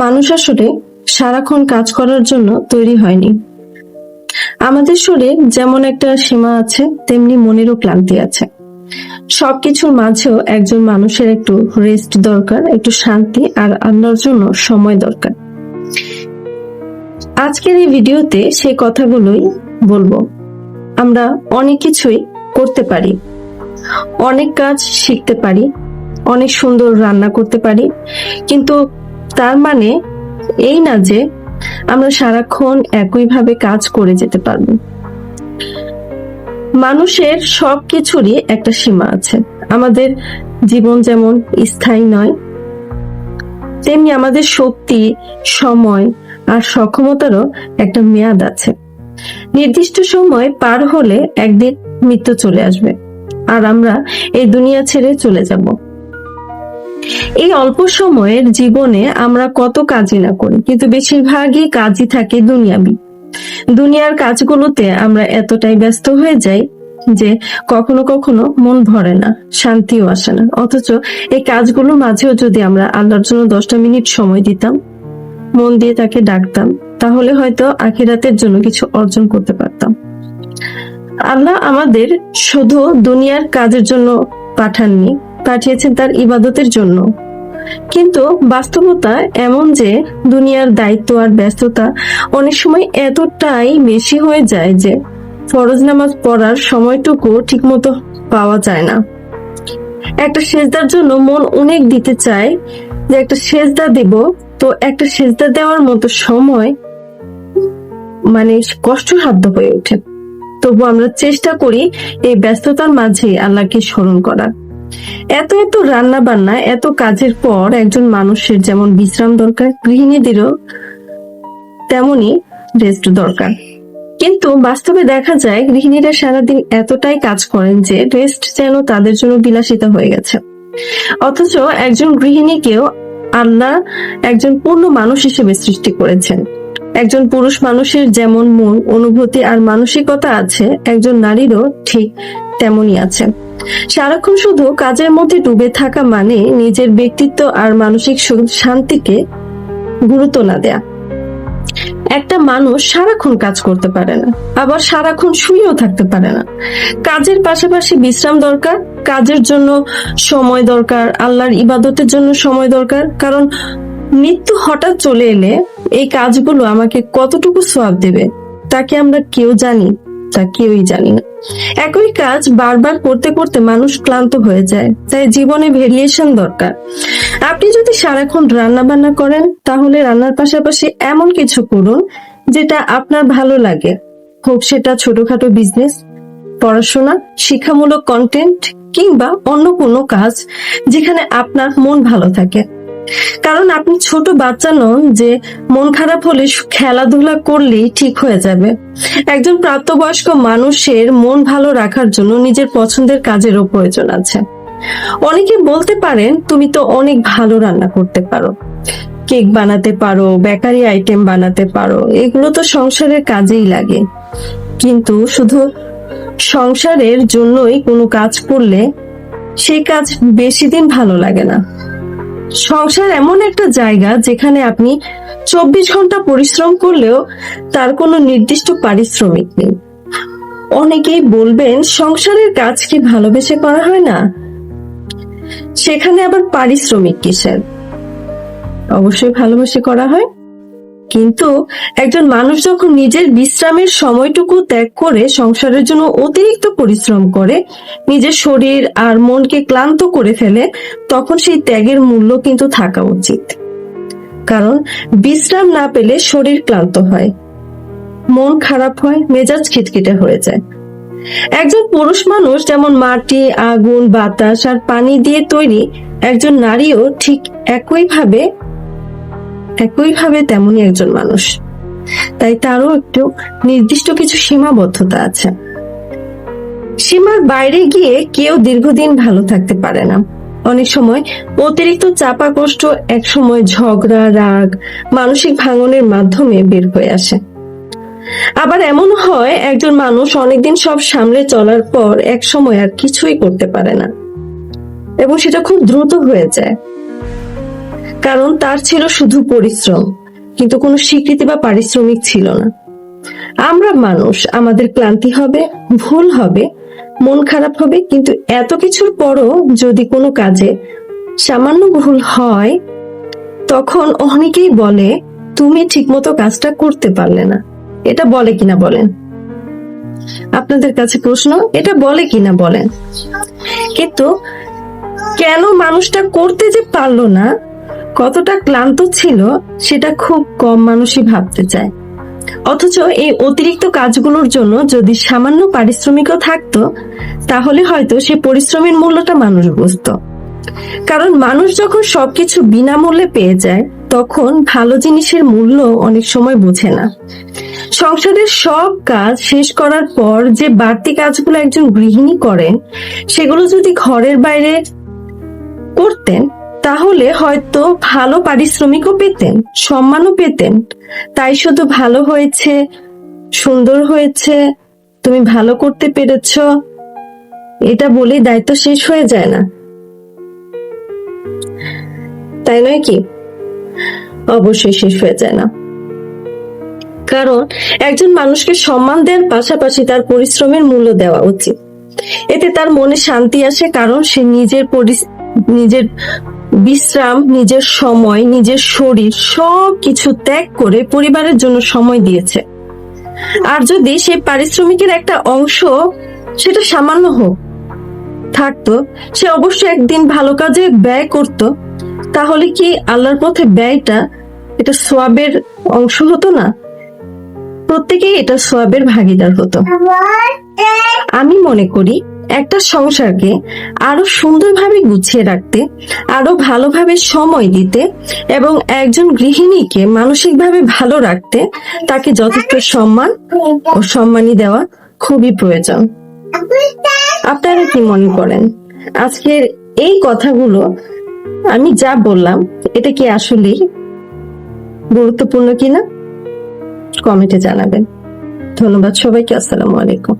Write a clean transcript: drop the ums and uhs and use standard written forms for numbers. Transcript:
মানুষ আসলে সারাক্ষণ কাজ করার জন্য তৈরি হয়নি। আমাদের শরীরে যেমন একটা সীমা আছে, তেমনি মনেরও ক্লান্তি আছে। সবকিছুর মাঝেও একজন মানুষের একটু রেস্ট দরকার, একটু শান্তি আর আল্লাহর জন্য সময় দরকার। আজকের এই ভিডিওতে সেই কথাগুলোই বলবো। আমরা অনেক কিছুই করতে পারি, অনেক কাজ শিখতে পারি, অনেক সুন্দর রান্না করতে পারি, কিন্তু তার মানে এই না যে আমরা সারাক্ষণ একইভাবে কাজ করে যেতে পারবো। মানুষের সবকিছুরই একটা সীমা আছে। আমাদের জীবন যেমন স্থায়ী নয়, তেমনি আমাদের শক্তি, সময় আর সক্ষমতারও একটা মেয়াদ আছে। নির্দিষ্ট সময় পার হলে একদিন মৃত্যু চলে আসবে, আর আমরা এই দুনিয়া ছেড়ে চলে যাব। এই অল্প সময়ের জীবনে আমরা কত কাজই না করি, কিন্তু বেশিরভাগই কাজই থাকে দুনিয়াবি। দুনিয়ার কাজগুলোতে আমরা এতটাই ব্যস্ত হয়ে যাই যে কখনো কখনো মন ভরে না, শান্তিও আসে না। অথচ এই কাজগুলোর মাঝেও যদি আমরা আল্লাহর জন্য 10টা মিনিট সময় দিতাম, মন দিয়ে তাকে ডাকতাম, তাহলে হয়তো আখিরাতের জন্য কিছু অর্জন করতে পারতাম। আল্লাহ আমাদের শুধু দুনিয়ার কাজের জন্য পাঠাননি, পাঠিয়েছেন তার ইবাদতের জন্য। কিন্তু বাস্তবতা এমন যে দুনিয়ার দায়িত্ব আর ব্যস্ততা অনেক সময় এতটাই বেশি হয়ে যায় যে ফরজ নামাজ পড়ার সময়টুকু ঠিকমতো পাওয়া যায় না। একটা সেজদার জন্য মন অনেক দিতে চায় যে একটা সেজদা দেব, তো একটা সেজদা দেওয়ার মতো সময় কষ্টসাধ্য হয়ে ওঠে। তবু আমরা চেষ্টা করি এই ব্যস্ততার মাঝে আল্লাহকে স্মরণ করার। এত এত রান্না বান্না, এত কাজের পর একজন মানুষের যেমন বিশ্রাম দরকার, গৃহিণীদেরও তেমনি রেস্ট দরকার। কিন্তু বাস্তবে দেখা যায় গৃহিণীরা সারাদিন এতটাই কাজ করেন যে রেস্ট যেন তাদের জন্য বিলাসিতা হয়ে গেছে। অথচ একজন গৃহিণীকেও আল্লাহ একজন পূর্ণ মানুষ হিসেবে সৃষ্টি করেছেন। একজন পুরুষ মানুষের যেমন মন, অনুভূতি আর মানসিকতা আছে, একজন নারীরও ঠিক তেমনই আছে। সারাক্ষণ শুধু কাজের মধ্যে ডুবে থাকা মানে নিজের ব্যক্তিত্ব আর মানসিক শান্তিকে গুরুত্ব না দেয়া। একটা মানুষ সারাক্ষণ কাজ করতে পারে না, আবার সারাক্ষণ শুয়েও থাকতে পারে না। কাজের পাশাপাশি বিশ্রাম দরকার, কাজের জন্য সময় দরকার, আল্লাহর ইবাদতের জন্য সময় দরকার। কারণ মৃত্যু হঠাৎ চলে এলে এই কাজগুলো আমাকে কতটুকু সওয়াব দেবে তা কি আমরা কেউ জানি? তা কেউই জানি না। একই কাজ বারবার করতে করতে মানুষ ক্লান্ত হয়ে যায়, তাই জীবনে ভেরিয়েশন দরকার। আপনি যদি সারাক্ষণ রান্না বান্না করেন, তাহলে রান্নার পাশাপাশি এমন কিছু করুন যেটা আপনার ভালো লাগে, হোক সেটা ছোটখাটো বিজনেস, পড়াশোনা, শিক্ষামূলক কন্টেন্ট কিংবা অন্য কোনো কাজ যেখানে আপনার মন ভালো থাকে। কারণ আপনি ছোট বাচ্চা নন যে মন খারাপ হলে খেলাধুলা করলেই ঠিক হয়ে যাবে। একজন প্রাপ্তবয়স্ক মানুষের মন ভালো রাখার জন্য নিজের পছন্দের কাজেরও প্রয়োজন আছে। অনেকে বলতে পারেন, তুমি তো অনেক ভালো রান্না করতে পারো, কেক বানাতে পারো, বেকারি আইটেম বানাতে পারো, এগুলো তো সংসারের কাজেই লাগে। কিন্তু শুধু সংসারের জন্যই কোনো কাজ করলে সেই কাজ বেশি দিন ভালো লাগে না। সংসার এমন একটা জায়গা যেখানে আপনি 24 ঘন্টা পরিশ্রম করলেও তার কোনো নির্দিষ্ট পারিশ্রমিক নেই। অনেকেই বলবেন, সংসারের কাজ কি ভালোবেসে করা হয় না? সেখানে আবার পারিশ্রমিক কিসের? অবশ্যই ভালোবেসে করা হয়। কিন্তু একজন মানুষ যখন নিজের বিশ্রামের সময়টুকু ত্যাগ করে সংসারের জন্য অতিরিক্ত পরিশ্রম করে, নিজের শরীর আর মনকে ক্লান্ত করে ফেলে, তখন সেই ত্যাগের মূল্য কিন্তু থাকা উচিত। কারণ বিশ্রাম না পেলে শরীর ক্লান্ত হয়, মন খারাপ হয়, মেজাজ খিটখিটে হয়ে যায়। একজন পুরুষ মানুষ যেমন মাটি, আগুন, বাতাস আর পানি দিয়ে তৈরি, একজন নারীও ঠিক একইভাবে তেমনই একজন মানুষ। তাই তারও একটু নির্দিষ্ট কিছু সীমাবদ্ধতা আছে। সীমার বাইরে গিয়ে কেউ দীর্ঘদিন ভালো থাকতে পারে না। অনেক সময় অতিরিক্ত চাপা কষ্ট একসময় ঝগড়া, রাগ, মানসিক ভাঙনের মাধ্যমে বের হয়ে আসে। আবার এমন হয়, একজন মানুষ অনেকদিন সব সামলে চলার পর এক সময় আর কিছুই করতে পারে না, এবং সেটা খুব দ্রুত হয়ে যায়। কারণ তার ছিল শুধু পরিশ্রম, কিন্তু কোনো স্বীকৃতি বা পারিশ্রমিক ছিল না। আমরা মানুষ, আমাদের ক্লান্তি হবে, ভুল হবে, মন খারাপ হবে, কিন্তু এত কিছুর পরও যদি কোনো কাজে সামান্য ভুল হয়, তখন অনেকেই বলে তুমি ঠিকমতো কাজটা করতে পারলে না। এটা বলে কিনা বলেন? আপনাদের কাছে প্রশ্ন, এটা বলে কিনা বলেন? কিন্তু কেন মানুষটা করতে যে পারলো না, কতটা ক্লান্ত ছিল, সেটা খুব কম মানুষই ভাবতে চায়। অথচ এই অতিরিক্ত কাজগুলোর জন্য যদি সামান্য পারিশ্রমিকও থাকতো, তাহলে হয়তো সে পরিশ্রমের মূল্যটা মানুষ বুঝতো। কারণ মানুষ যখন সবকিছু বিনামূল্যে পেয়ে যায়, তখন ভালো জিনিসের মূল্য অনেক সময় বোঝে না। সংসারের সব কাজ শেষ করার পর যে বাড়তি কাজগুলো একজন গৃহিণী করেন, সেগুলো যদি ঘরের বাইরে করতেন, তাহলে হয়তো ভালো পারিশ্রমিকও পেতেন, সম্মানও পেতেন। তাই শুধু ভালো হয়েছে, সুন্দর হয়েছে, তুমি ভালো করতে পেরেছ, এটা বলেই দায়িত্ব শেষ হয়ে যায় না, তাই নয় কি? অবশ্যই শেষ হয়ে যায় না। কারণ একজন মানুষকে সম্মান দেওয়ার পাশাপাশি তার পরিশ্রমের মূল্য দেওয়া উচিত। এতে তার মনে শান্তি আসে, কারণ সে নিজের বিশ্রাম, নিজের সময়, নিজের শরীর সবকিছু ত্যাগ করে পরিবারের জন্য সময় দিয়েছে। আর যদি সে পারিশ্রমিকের একটা অংশ, সেটা সামান্য হোক, থাকতো, সে অবশ্যই একদিন ভালো কাজে ব্যয় করত, তাহলে কি আল্লাহর পথে ব্যয়টা এটা সোয়াবের অংশ হতো না? প্রত্যেকেই এটা সোয়াবের ভাগিদার হতো। আমি মনে করি একটা সংসারকে আরো সুন্দরভাবে গুছিয়ে রাখতে, আরো ভালোভাবে সময় দিতে এবং একজন গৃহিণীকে মানসিকভাবে ভালো রাখতে তাকে যথেষ্ট সম্মান ও সম্মানী দেওয়া খুবই প্রয়োজন। আপনারা কি মনে করেন? আজকের এই কথাগুলো আমি যা বললাম, এটা কি আসলেই গুরুত্বপূর্ণ কিনা? কমেন্টে জানাবেন। ধন্যবাদ সবাইকে। আসসালামু আলাইকুম।